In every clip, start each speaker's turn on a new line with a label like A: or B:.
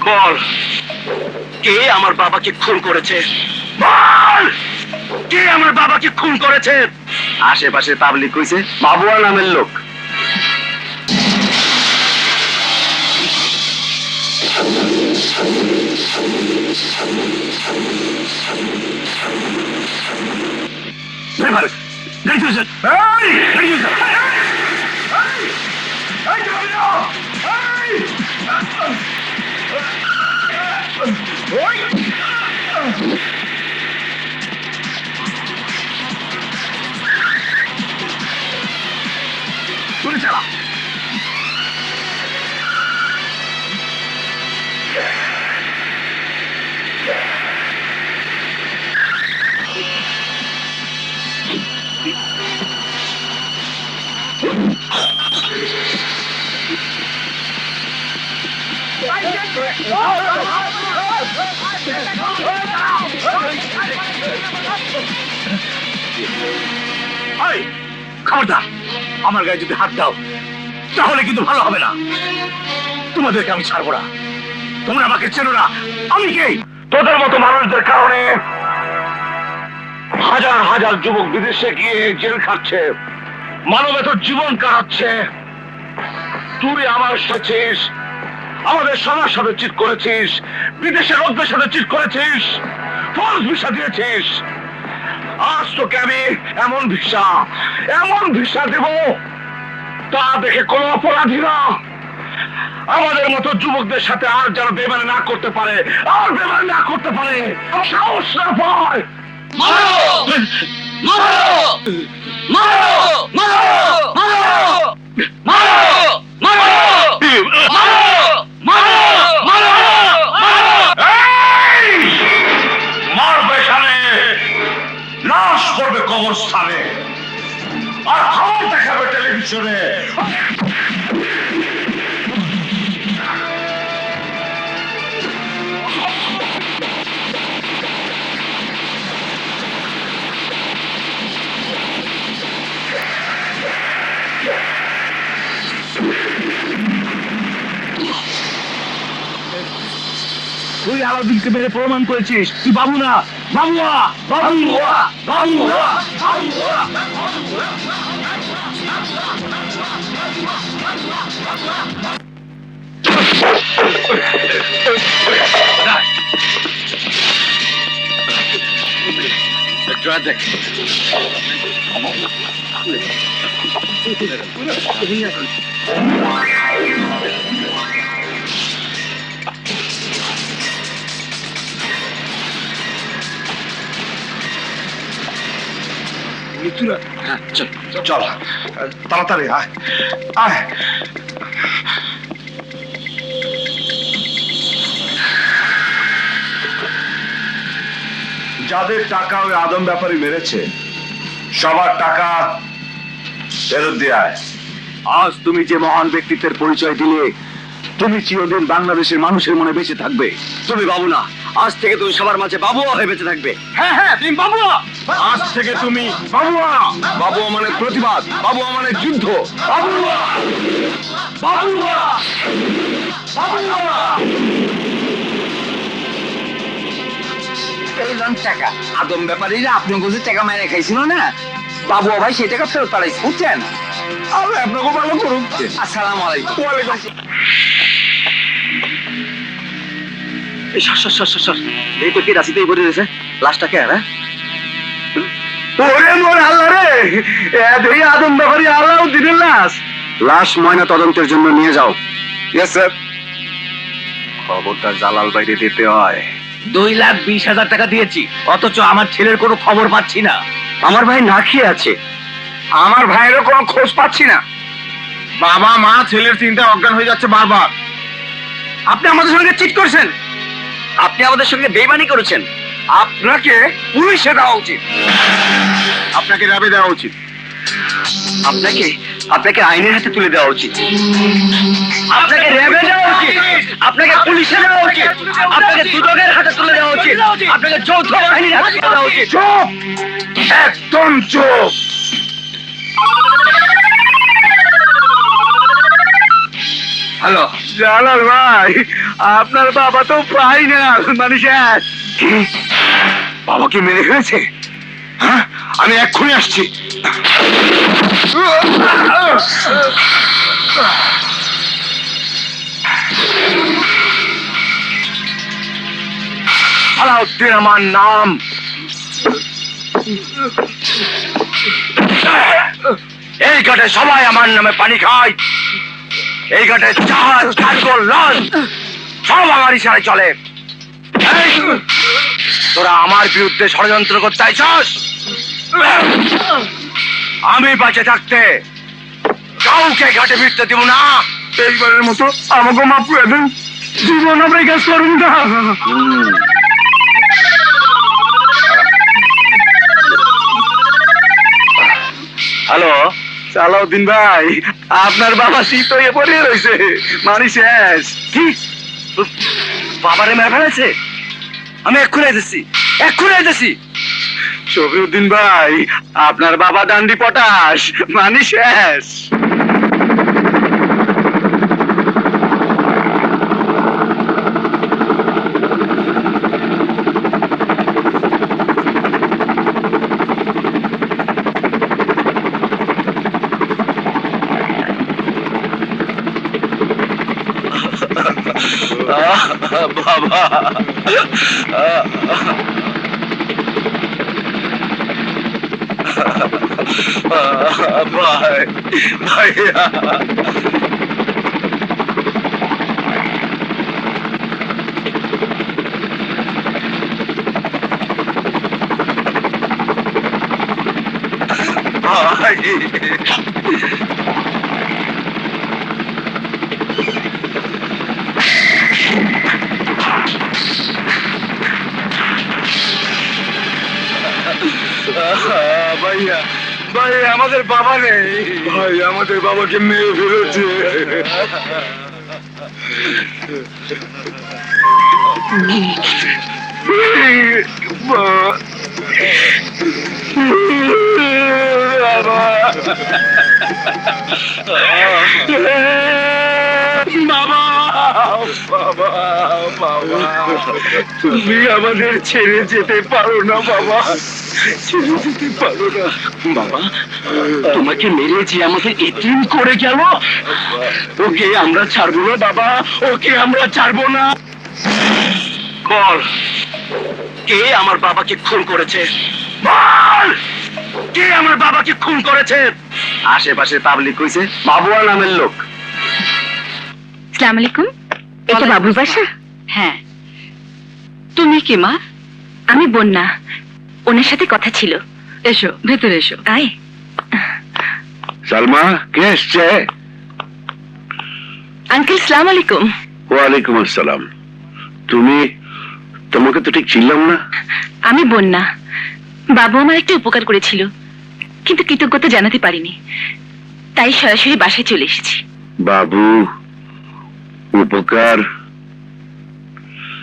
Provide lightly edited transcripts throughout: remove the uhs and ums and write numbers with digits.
A: বল, কে আমার বাবাকে খুন করেছে? বল, কে আমার বাবাকে খুন করেছে? আশেপাশে পাবলিক কইছে বাবুয়া নামের লোক। গুলি চালা। খবরদার, আমার গায়ে যদি হাত দাও তাহলে কিন্তু ভালো হবে না। তোমাদেরকে আমি ছাড়বো না। তোমরা আমাকে চেনো না, আমি কে? তোদের মতো মানুষদের কারণে হাজার হাজার যুবক বিদেশে গিয়ে জেল খাচ্ছে, মানবেতর জীবন কাটাচ্ছে। তুই আমার সাথেছিস, আমাদের সবার সাথে চিট করেছিস, বিদেশের লোকদের সাথে চিট করেছিস, ফলস ভিসা দিয়েছিস। আজ তোকে আমি এমন ভিসা দেব তা দেখে কোনো অপরাধী না আমাদের মতো যুবকদের সাথে আর যেন বেমানি না করতে পারে, সাহস না পায়। মারবে এখানে, লাশ করবে কবরস্থানে, আর খবর দেখাবে টেলিভিশনে। তুই আলাউদ্দিনকে মেরে প্রমাণ করেছিস তুই বাবু না, বাবুয়া, বাবুয়া, বাবুয়া, বাবুয়া। দেখ চল তাড়াতাড়ি আয় আয়। যাদের টাকা ওই আদম ব্যাপারী মেরেছে সবার টাকা ফেরত দিয়ে আয়। আজ তুমি যে মহান ব্যক্তিত্বের পরিচয় দিলে তুমি চিরদিন বাংলাদেশের মানুষের মনে বেঁচে থাকবে। তুমি বাবু না, আজ থেকে তুমি সবার মাঝে বাবুয়া হয়ে বেঁচে থাকবে। হ্যাঁ হ্যাঁ, তুমি বাবুয়া। আজ থেকে তুমি বাবুয়া। বাবুয়া মানে প্রতিবাদ, বাবুয়া মানে যুদ্ধ। বাবুয়া, বাবুয়া, বাবুয়া। এই লন টাকা আদম ব্যাপারীরা আপনি বুঝে টাকা মাইনে খাইছিল না, বাবুয়া ভাই সেই টাকা ফেরত পাঠাইছে, বুঝছেন? আল্লাহ আপনাকে ভালো করুন। আসসালামু আলাইকুম। ওয়ালাইকুম আসসালাম। এই তো কি রাশিতেই বলে দিয়েছে লাশটা কে? আদম ব্যাপারী আলাউদ্দিনের লাশ। লাশ ময়না তদন্তের জন্য নিয়ে যাও। Yes sir. খবরটা জালাল বাইরে দিতে হয়। 2,20,000 টাকা দিয়েছি, অথচ আমার ছেলের কোনো খবর পাচ্ছি না। আমার ভাই না খেয়ে আছে, আমার ভাইয়েরও কোনো খোঁজ পাচ্ছি না। বাবা মা ছেলের চিন্তায় অজ্ঞান হয়ে যাচ্ছে বারবার। আপনি আমাদের সঙ্গে চিট করেছেন, আপনি আমাদের সঙ্গে বেইমানি করেছেন। আপনাকে পুলিশে দেওয়া উচিত, আপনাকে র্যাবে দেওয়া উচিত, আপনাকে আইনের হাতে তুলে দেওয়া উচিত, আপনাকে র্যাবে দেওয়া উচিত, আপনাকে পুলিশে দেওয়া উচিত, আপনাকে দুদকের হাতে তুলে দেওয়া উচিত, আপনাকে যৌথ বাহিনীর হাতে তুলে দেওয়া উচিত। চুপ, একদম চুপ। হ্যালো জালাল ভাই, আপনার বাবা তো ফাইনাল মানে শেষ। কি বাবাকে মেরে ফেলেছে? হ্যাঁ, আমি এক্ষুনি আসছি। সালাউদ্দিন আমার নাম। এই ঘাটে সবাই আমার নামে পানি খায়। এই ঘাটে জাহাজ, কার্গো, লঞ্চ সব আমার ইশারায় চলে। এই, তোরা আমার বিরুদ্ধে ষড়যন্ত্র করতে চাইছস? আমি বাঁচে থাকতে কাউকে ঘাটে ফিরতে দিব না। এইবারের মতো আমাকে মাফ করে দেন, জীবন আমরা কাজ করুন না। হ্যালো সালাউদ্দিন ভাই, আপনার বাবা শীত হয়ে পড়ে রয়েছে, মানে শেষ। কি বাবারে মেরে ফেলেছে? আমি এক্ষুনি এসেছি, এক্ষুনি এসেছি। শফিউদ্দিন ভাই, আপনার বাবা ডান্ডি পটাশ, মানে শেষ। বাবা ভাই, ভাইয়া ভাই। ভাইয়া ভাই, আমাদের বাবা নেই ভাই, আমাদের বাবাকে মেরে ফেলেছে। বাবা, বাবা, বাবা, তুমি আমাদের ছেড়ে যেতে পারো না বাবা, ছেড়ে যেতে পারো না বাবা। তোমাকে মেরে যে আমাকে এতিম করে গেল, ওকে আমরা ছাড়বো না বাবা, ওকে আমরা ছাড়বো না। বল, কে আমার বাবাকে খুন করেছে? বল, কে আমার বাবাকে খুন করেছে? আশেপাশে পাবলিক কইছে বাবুয়া নামের লোক।
B: আসসালামু আলাইকুম, এটা বাবুর বাসা? হ্যাঁ। তুমি কি মা? আমি বন্যা, ওনার সাথে কথা ছিল। এসো, ভেতরে এসো। আয়।
A: সালমা, কে এসছে?
B: আঙ্কেল সালাম আলাইকুম।
A: ওয়ালাইকুম আসসালাম। তুমি, তোমাকে তো ঠিক চিনলাম না।
B: আমি বন্যা, বাবু আমার একটা উপকার করেছিল, কিন্তু কৃতজ্ঞতা জানাতে পারিনি, তাই সরাসরি বাসায় চলে এসেছি।
A: বাবু উপকার?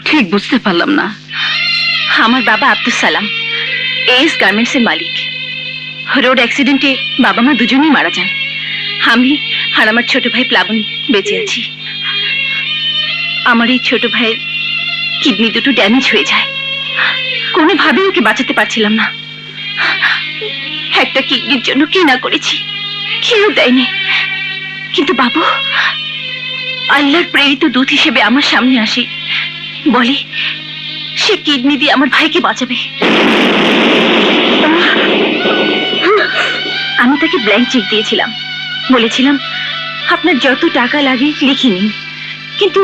B: ঠিক বুঝতে পারলাম না। আমার বাবা আব্দুল সালাম এস গার্মেন্টস এর মালিক। রোড অ্যাক্সিডেন্টে বাবা মা দুজনেই মারা যান। আমি আর আমার ছোট ভাই প্লাবন বেঁচে আছি। আমার এই ছোট ভাইয়ের কিডনি দুটো ড্যামেজ হয়ে যায়, কোনোভাবেই ওকে বাঁচাতে পারছিলাম না। একটা কিডনির জন্য কি না করেছি, কেউ দেয়নি। কিন্তু বাবু আল্লাহর প্রেরিত দূত হিসেবে আমার সামনে আসে, বলে সে কিডনি দিয়ে আমার ভাইকে বাঁচাবে। আমি তাকে ব্ল্যাঙ্ক চেক দিয়েছিলাম, বলেছিলাম আপনার যত টাকা লাগে লিখে নিন, কিন্তু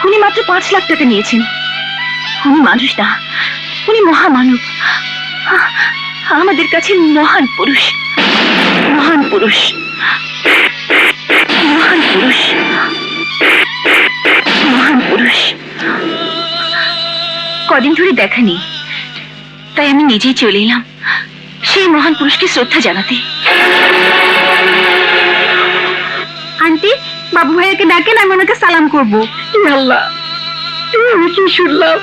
B: উনি মাত্র 5 লাখ টাকা নিয়েছেন। উনি মানুষ না, উনি মহামানব, আমাদের কাছে মহান পুরুষ, মহান পুরুষ, মহান পুরুষ, মহান পুরুষ। কদিন ধরে দেখা নেই, তাই আমি নিজেই চলে এলাম সেই মহান পুরুষকে শ্রদ্ধা জানাতে। আন্টি, বাবু ভাইয়াকে ডাকেন, আমি ওনাকে সালাম করবো। আল্লাহ, আমি কি শুনলাম?